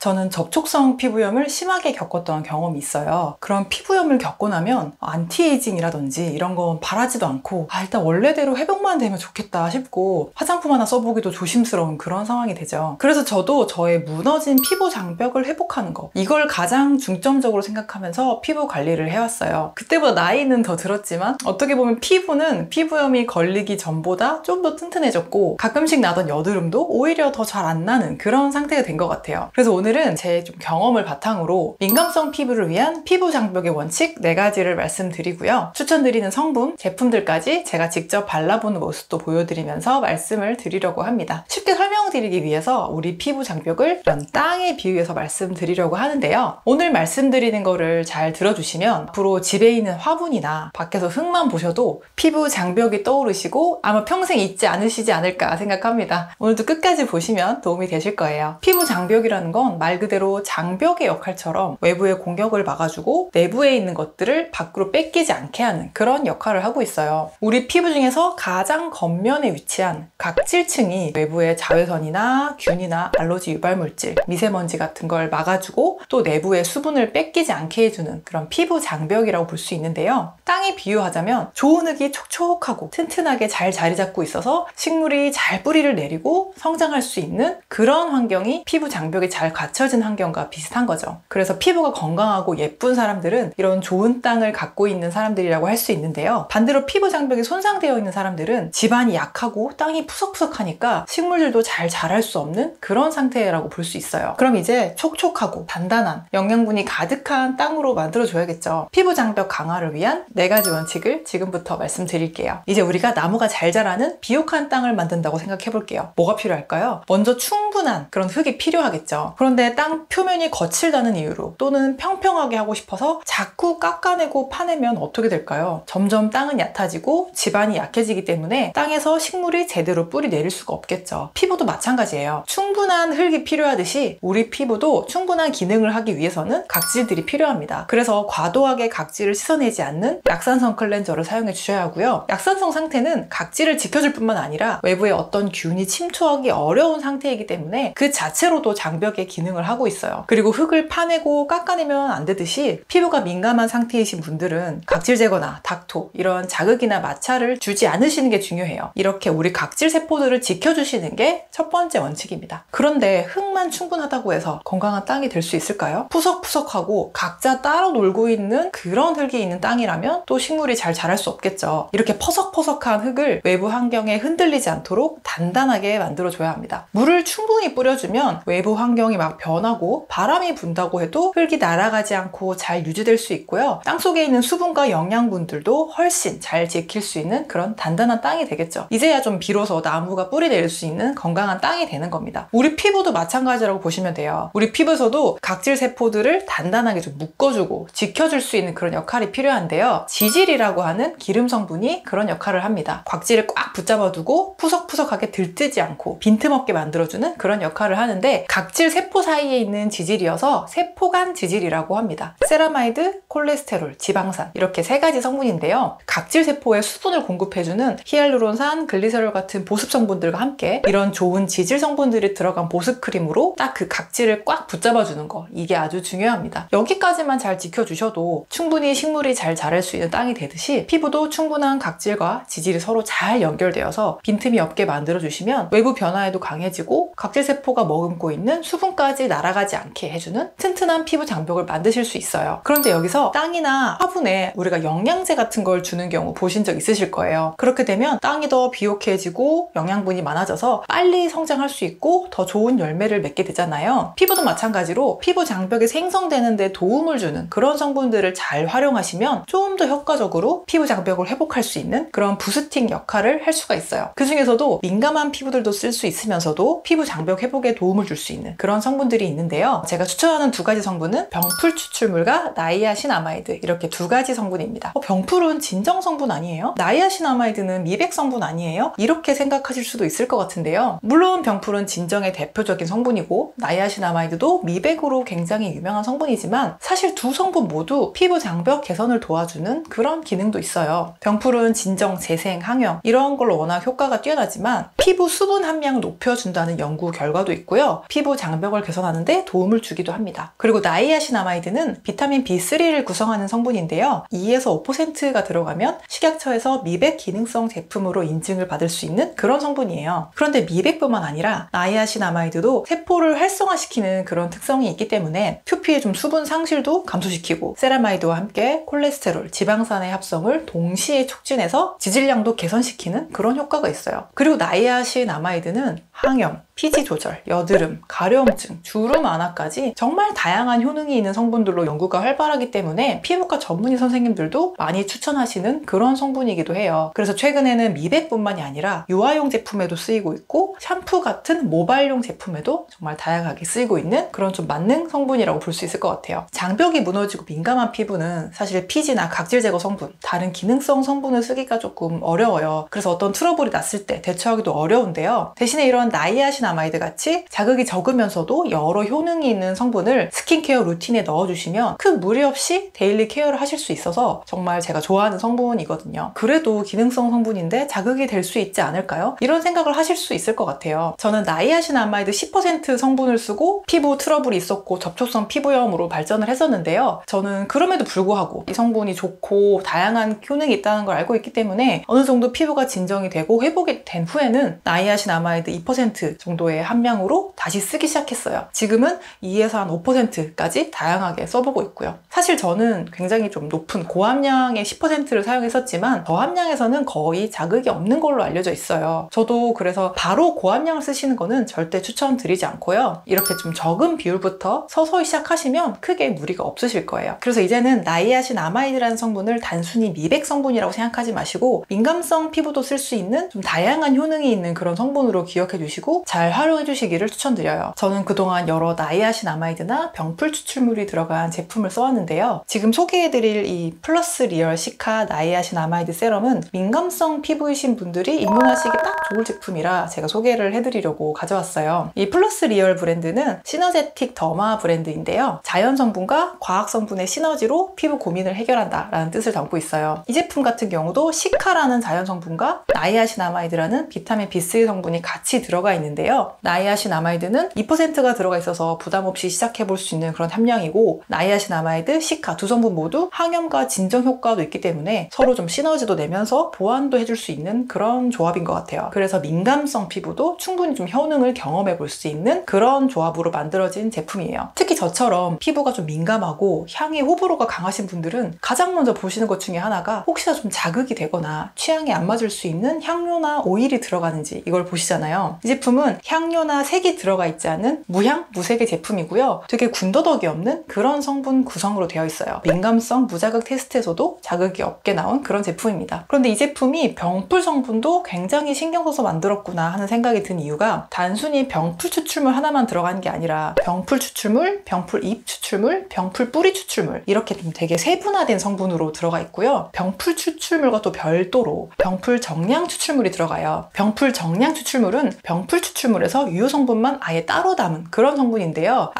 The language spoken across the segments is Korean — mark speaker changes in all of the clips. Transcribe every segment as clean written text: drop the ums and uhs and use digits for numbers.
Speaker 1: 저는 접촉성 피부염을 심하게 겪었던 경험이 있어요. 그런 피부염을 겪고 나면 안티에이징이라든지 이런 건 바라지도 않고 일단 원래대로 회복만 되면 좋겠다 싶고 화장품 하나 써보기도 조심스러운 그런 상황이 되죠. 그래서 저도 저의 무너진 피부 장벽을 회복하는 거, 이걸 가장 중점적으로 생각하면서 피부 관리를 해왔어요. 그때보다 나이는 더 들었지만 어떻게 보면 피부는 피부염이 걸리기 전보다 좀 더 튼튼해졌고 가끔씩 나던 여드름도 오히려 더 잘 안 나는 그런 상태가 된 것 같아요. 그래서 오늘은 제 좀 경험을 바탕으로 민감성 피부를 위한 피부 장벽의 원칙 4가지를 말씀드리고요. 추천드리는 성분, 제품들까지 제가 직접 발라보는 모습도 보여드리면서 말씀을 드리려고 합니다. 쉽게 설명드리기 위해서 우리 피부 장벽을 이런 땅에 비유해서 말씀드리려고 하는데요. 오늘 말씀드리는 거를 잘 들어주시면 앞으로 집에 있는 화분이나 밖에서 흙만 보셔도 피부 장벽이 떠오르시고 아마 평생 잊지 않으시지 않을까 생각합니다. 오늘도 끝까지 보시면 도움이 되실 거예요. 피부 장벽이라는 건 말 그대로 장벽의 역할처럼 외부의 공격을 막아주고 내부에 있는 것들을 밖으로 뺏기지 않게 하는 그런 역할을 하고 있어요. 우리 피부 중에서 가장 겉면에 위치한 각질층이 외부의 자외선이나 균이나 알러지 유발물질, 미세먼지 같은 걸 막아주고 또 내부의 수분을 뺏기지 않게 해주는 그런 피부 장벽이라고 볼 수 있는데요. 땅에 비유하자면 좋은 흙이 촉촉하고 튼튼하게 잘 자리 잡고 있어서 식물이 잘 뿌리를 내리고 성장할 수 있는 그런 환경이 피부 장벽이 잘 갖춰진 환경과 비슷한 거죠. 그래서 피부가 건강하고 예쁜 사람들은 이런 좋은 땅을 갖고 있는 사람들이라고 할 수 있는데요. 반대로 피부 장벽이 손상되어 있는 사람들은 집안이 약하고 땅이 푸석푸석하니까 식물들도 잘 자랄 수 없는 그런 상태라고 볼 수 있어요. 그럼 이제 촉촉하고 단단한 영양분이 가득한 땅으로 만들어줘야겠죠. 피부 장벽 강화를 위한 4가지 원칙을 지금부터 말씀드릴게요. 이제 우리가 나무가 잘 자라는 비옥한 땅을 만든다고 생각해 볼게요. 뭐가 필요할까요? 먼저 충분한 그런 흙이 필요하겠죠. 그런데 땅 표면이 거칠다는 이유로 또는 평평하게 하고 싶어서 자꾸 깎아내고 파내면 어떻게 될까요? 점점 땅은 얕아지고 지반이 약해지기 때문에 땅에서 식물이 제대로 뿌리 내릴 수가 없겠죠. 피부도 마찬가지예요. 충분한 흙이 필요하듯이 우리 피부도 충분한 기능을 하기 위해서는 각질들이 필요합니다. 그래서 과도하게 각질을 씻어내지 않는 약산성 클렌저를 사용해 주셔야 하고요. 약산성 상태는 각질을 지켜줄 뿐만 아니라 외부에 어떤 균이 침투하기 어려운 상태이기 때문에 그 자체로도 장벽의 기능을 하고 있어요. 그리고 흙을 파내고 깎아내면 안 되듯이 피부가 민감한 상태이신 분들은 각질 제거나 닥토 이런 자극이나 마찰을 주지 않으시는 게 중요해요. 이렇게 우리 각질 세포들을 지켜주시는 게 첫 번째 원칙입니다. 그런데 흙만 충분하다고 해서 건강한 땅이 될 수 있을까요? 푸석푸석하고 각자 따로 놀고 있는 그런 흙이 있는 땅이라면 또 식물이 잘 자랄 수 없겠죠. 이렇게 퍼석퍼석한 흙을 외부 환경에 흔들리지 않도록 단단하게 만들어줘야 합니다. 물을 충분히 뿌려주면 외부 환경이 막 변하고 바람이 분다고 해도 흙이 날아가지 않고 잘 유지될 수 있고요. 땅속에 있는 수분과 영양분들도 훨씬 잘 지킬 수 있는 그런 단단한 땅이 되겠죠. 이제야 좀 비로소 나무가 뿌리 내릴 수 있는 건강한 땅이 되는 겁니다. 우리 피부도 마찬가지라고 보시면 돼요. 우리 피부에서도 각질 세포들을 단단하게 좀 묶어주고 지켜줄 수 있는 그런 역할이 필요한데요. 지질이라고 하는 기름 성분이 그런 역할을 합니다. 각질을 꽉 붙잡아두고 푸석푸석하게 들뜨지 않고 빈틈없게 만들어주는 그런 역할을 하는데 각질 세포 사이에 있는 지질이어서 세포간 지질이라고 합니다. 세라마이드, 콜레스테롤, 지방산 이렇게 3가지 성분인데요. 각질 세포에 수분을 공급해주는 히알루론산, 글리세롤 같은 보습 성분들과 함께 이런 좋은 지질 성분들이 들어간 보습 크림으로 딱 그 각질을 꽉 붙잡아주는 거, 이게 아주 중요합니다. 여기까지만 잘 지켜주셔도 충분히 식물이 잘 자랄 수 있는 땅이 되듯이 피부도 충분한 각질과 지질이 서로 잘 연결되어서 빈틈이 없게 만들어주시면 외부 변화에도 강해지고 각질 세포가 머금고 있는 수분까지 날아가지 않게 해주는 튼튼한 피부 장벽을 만드실 수 있어요. 그런데 여기서 땅이나 화분에 우리가 영양제 같은 걸 주는 경우 보신 적 있으실 거예요. 그렇게 되면 땅이 더 비옥해지고 영양분이 많아져서 빨리 성장할 수 있고 더 좋은 열매를 맺게 되잖아요. 피부도 마찬가지로 피부 장벽이 생성되는 데 도움을 주는 그런 성분들을 잘 활용하시면 좀 더 효과적으로 피부 장벽을 회복할 수 있는 그런 부스팅 역할을 할 수가 있어요. 그 중에서도 민감한 피부들도 쓸 수 있으면서도 피부 장벽 회복에 도움을 줄 수 있는 그런 성분들이 있는데요. 제가 추천하는 2가지 성분은 병풀 추출물과 나이아신아마이드, 이렇게 2가지 성분입니다. 병풀은 진정 성분 아니에요? 나이아신아마이드는 미백 성분 아니에요? 이렇게 생각하실 수도 있을 것 같은데요. 물론 병풀은 진정의 대표적인 성분이고 나이아신아마이드도 미백으로 굉장히 유명한 성분이지만 사실 2 성분 모두 피부 장벽 개선을 도와주는 그런 기능도 있어요. 병풀은 진정, 재생, 항염 이런 걸로 워낙 효과가 뛰어나지만 피부 수분 함량을 높여준다는 연구 결과도 있고요. 피부 장벽을 개선하는 데 도움을 주기도 합니다. 그리고 나이아신아마이드는 비타민 B3를 구성하는 성분인데요. 2에서 5%가 들어가면 식약처에서 미백 기능성 제품으로 인증을 받을 수 있는 그런 성분이에요. 그런데 미백뿐만 아니라 나이아신아마이드도 세포를 활성화시키는 그런 특성이 있기 때문에 표피의 좀 수분 상실도 감소시키고 세라마이드와 함께 콜레스테롤, 지방산의 합성을 동시에 촉진해서 지질량도 개선시키는 그런 효과가 있어요. 그리고 나이아신아마이드는 항염, 피지 조절, 여드름, 가려움증, 주름 완화까지 정말 다양한 효능이 있는 성분들로 연구가 활발하기 때문에 피부과 전문의 선생님들도 많이 추천하시는 그런 성분이기도 해요. 그래서 최근에는 미백뿐만이 아니라 유아용 제품에도 쓰이고 있고 샴푸 같은 모발용 제품에도 정말 다양하게 쓰이고 있는 그런 좀 만능 성분이라고 볼 수 있을 것 같아요. 장벽이 무너지고 민감한 피부는 사실 피지나 각질 제거 성분, 다른 기능성 성분을 쓰기가 조금 어려워요. 그래서 어떤 트러블이 났을 때 대처하기도 어려운데요. 대신에 이런 나이아신아마이드 같이 자극이 적으면서도 여러 효능이 있는 성분을 스킨케어 루틴에 넣어주시면 큰 무리 없이 데일리 케어를 하실 수 있어서 정말 제가 좋아하는 성분이거든요. 그래도 기능성 성분인데 자극이 될 수 있지 않을까요? 이런 생각을 하실 수 있을 것 같아요. 저는 나이아신아마이드 10% 성분을 쓰고 피부 트러블이 있었고 접촉성 피부염으로 발전을 했었는데요. 저는 그럼에도 불구하고 이 성분이 좋고 다양한 효능이 있다는 걸 알고 있기 때문에 어느 정도 피부가 진정이 되고 회복이 된 후에는 나이아신아마이드 2% 정도의 함량으로 다시 쓰기 시작했어요. 지금은 2에서 한 5%까지 다양하게 써보고 있고요. 사실 저는 굉장히 좀 높은 고함량의 10%를 사용했었지만 저함량에서는 거의 자극이 없는 걸로 알려져 있어요. 저도 그래서 바로 고함량을 쓰시는 거는 절대 추천드리지 않고요. 이렇게 좀 적은 비율부터 서서히 시작하시면 크게 무리가 없으실 거예요. 그래서 이제는 나이아신아마이드라는 성분을 단순히 미백 성분이라고 생각하지 마시고 민감성 피부도 쓸 수 있는 좀 다양한 효능이 있는 그런 성분으로 기억해 주시고 잘 활용해 주시기를 추천드려요. 저는 그동안 여러 나이아신아마이드나 병풀 추출물이 들어간 제품을 써왔는데요. 지금 소개해드릴 이 플러스 리얼 시카 나이아신아마이드 세럼은 민감성 피부이신 분들이 입문하시기 딱 좋을 제품이라 제가 소개를 해드리려고 가져왔어요. 이 플러스 리얼 브랜드는 시너제틱 더마 브랜드인데요. 자연 성분과 과학 성분의 시너지로 피부 고민을 해결한다 라는 뜻을 담고 있어요. 이 제품 같은 경우도 시카라는 자연 성분과 나이아신아마이드라는 비타민 B3 성분이 같이 들어가 있는데요. 나이아신아마이드는 2%가 들어가 있어서 부담 없이 시작해볼 수 있는 그런 함량이고 나이아신아마이드, 시카 두 성분 모두 항염과 진정 효과도 있기 때문에 서로 좀 시너지도 내면서 보완도 해줄 수 있는 그런 조합인 것 같아요. 그래서 민감성 피부도 충분히 좀 효능을 경험해 볼 수 있는 그런 조합으로 만들어진 제품이에요. 특히 저처럼 피부가 좀 민감하고 향에 호불호가 강하신 분들은 가장 먼저 보시는 것 중에 하나가 혹시나 좀 자극이 되거나 취향에 안 맞을 수 있는 향료나 오일이 들어가는지 이걸 보시잖아요. 이 제품은 향료나 색이 들어가 있지 않은 무향, 무색의 제품이고요. 되게 군더더기 없는 그런 성분 구성으로 되어 있어요. 민감성 무자극 테스트에서도 자극이 없게 나온 그런 제품입니다. 그런데 이 제품이 병풀 성분도 굉장히 신경 써서 만들었구나 하는 생각이 든 이유가 단순히 병풀 추출물 하나만 들어간 게 아니라 병풀 추출물, 병풀 잎 추출물, 병풀 뿌리 추출물 이렇게 좀 되게 세분화된 성분으로 들어가 있고요. 병풀 추출물과 또 별도로 병풀 정량 추출물이 들어가요. 병풀 정량 추출물은 병풀 추출물에서 유효 성분만 아예 따로 담은 그런 성분인데요.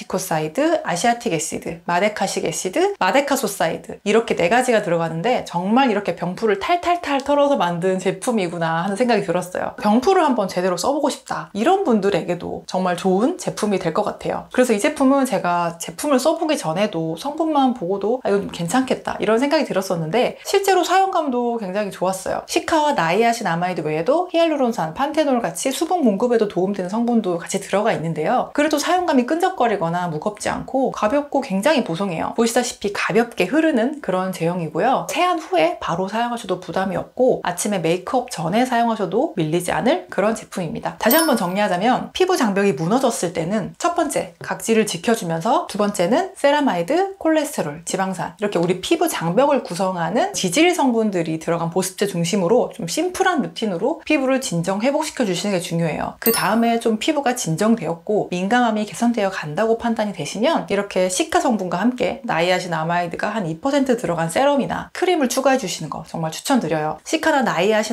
Speaker 1: 아시아티코사이드, 아시아틱 애시드, 마데카식 애시드, 마데카소사이드 이렇게 4가지가 들어가는데 정말 이렇게 병풀을 탈탈탈 털어서 만든 제품이구나 하는 생각이 들었어요. 병풀을 한번 제대로 써보고 싶다. 이런 분들에게도 정말 좋은 제품이 될 것 같아요. 그래서 이 제품은 제가 제품을 써보기 전에도 성분만 보고도 이거 좀 괜찮겠다 이런 생각이 들었었는데 실제로 사용감도 굉장히 좋았어요. 시카와 나이아신아마이드 외에도 히알루론산, 판테놀 같이 수분 공급에도 도움되는 성분도 같이 들어가 있는데요. 그래도 사용감이 끈적거리거나 무겁지 않고 가볍고 굉장히 보송해요. 보시다시피 가볍게 흐르는 그런 제형이고요. 세안 후에 바로 사용하셔도 부담이 없고 아침에 메이크업 전에 사용하셔도 밀리지 않을 그런 제품입니다. 다시 한번 정리하자면 피부 장벽이 무너졌을 때는 첫 번째, 각질을 지켜주면서 두 번째는 세라마이드, 콜레스테롤, 지방산 이렇게 우리 피부 장벽을 구성하는 지질 성분들이 들어간 보습제 중심으로 좀 심플한 루틴으로 피부를 진정 회복시켜 주시는 게 중요해요. 그 다음에 좀 피부가 진정되었고 민감함이 개선되어 간다고 판단이 되시면 이렇게 시카 성분과 함께 나이아신아마이드가 한 2% 들어간 세럼이나 크림을 추가해 주시는 거 정말 추천드려요. 시카나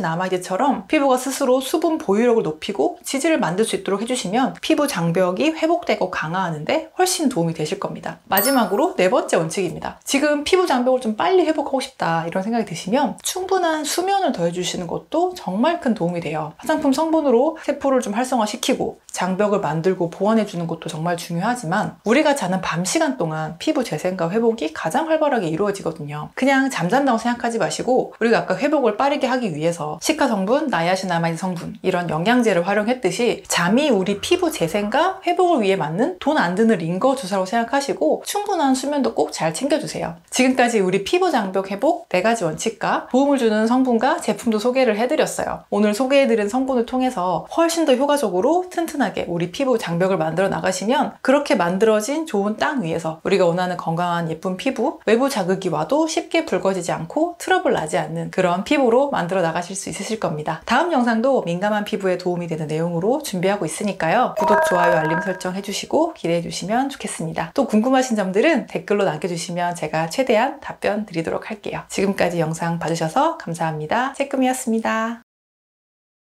Speaker 1: 나이아신아마이드처럼 피부가 스스로 수분 보유력을 높이고 지질을 만들 수 있도록 해주시면 피부 장벽이 회복되고 강화하는데 훨씬 도움이 되실 겁니다. 마지막으로 4번째 원칙입니다. 지금 피부 장벽을 좀 빨리 회복하고 싶다 이런 생각이 드시면 충분한 수면을 더해주시는 것도 정말 큰 도움이 돼요. 화장품 성분으로 세포를 좀 활성화 활성화시키고 장벽을 만들고 보완해주는 것도 정말 중요하지만 우리가 자는 밤 시간 동안 피부 재생과 회복이 가장 활발하게 이루어지거든요. 그냥 잠잔다고 생각하지 마시고 우리가 아까 회복을 빠르게 하기 위해서 시카 성분, 나이아신아마이드 성분 이런 영양제를 활용했듯이 잠이 우리 피부 재생과 회복을 위해 맞는 돈 안 드는 링거 주사로 생각하시고 충분한 수면도 꼭 잘 챙겨주세요. 지금까지 우리 피부 장벽 회복 4가지 원칙과 도움을 주는 성분과 제품도 소개를 해드렸어요. 오늘 소개해드린 성분을 통해서 훨씬 더 효과적으로 튼튼하게 우리 피부 장벽을 만들어 나가시면 그렇게 만들어진 좋은 땅 위에서 우리가 원하는 건강한 예쁜 피부, 외부 자극이 와도 쉽게 붉어지지 않고 트러블 나지 않는 그런 피부로 만들어 나가실 수 있으실 겁니다. 다음 영상도 민감한 피부에 도움이 되는 내용으로 준비하고 있으니까요. 구독, 좋아요, 알림 설정 해주시고 기대해 주시면 좋겠습니다. 또 궁금하신 점들은 댓글로 남겨주시면 제가 최대한 답변 드리도록 할게요. 지금까지 영상 봐주셔서 감사합니다. 쬐끔이었습니다.